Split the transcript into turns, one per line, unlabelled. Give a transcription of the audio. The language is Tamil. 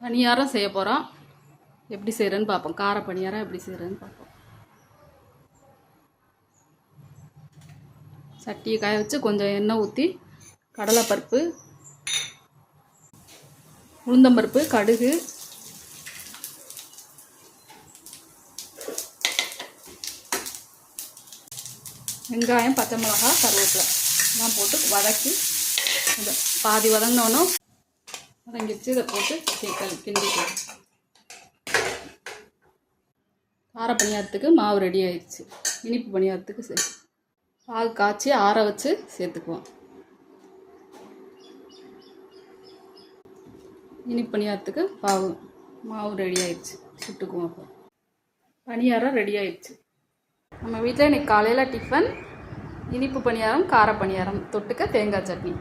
பணியாரம் செய்ய போகிறோம். எப்படி செய்கிறேன்னு பார்ப்போம். கார பணியாரம் எப்படி செய்கிறேன்னு பார்ப்போம். சட்டியை காய வச்சு கொஞ்சம் எண்ணெய் ஊற்றி கடலைப்பருப்பு, உளுந்தம்பருப்பு, கடுகு, வெங்காயம், பச்சை மிளகாய், கருவேப்பிலை எல்லாம் போட்டு வதக்கி இதை பாதி வதங்கினோன்னு வதங்கிடுச்சு. இதை போட்டு கிண்டிக்கலாம். கார பணியாரத்துக்கு மாவு ரெடி ஆயிடுச்சு. இனிப்பு பணியாரத்துக்கு பாகு காய்ச்சி ஆற வச்சு சேர்த்துக்குவோம். இனிப்பு பணியாரத்துக்கு மாவு ரெடி ஆயிடுச்சு. சுட்டுக்குவோம். அப்போ பணியாரம் ரெடி ஆயிடுச்சு. நம்ம வீட்டில் இன்றைக்கி காலையில் டிஃபன் இனிப்பு பணியாரம், கார பணியாரம், தொட்டுக்க தேங்காய் சட்னி.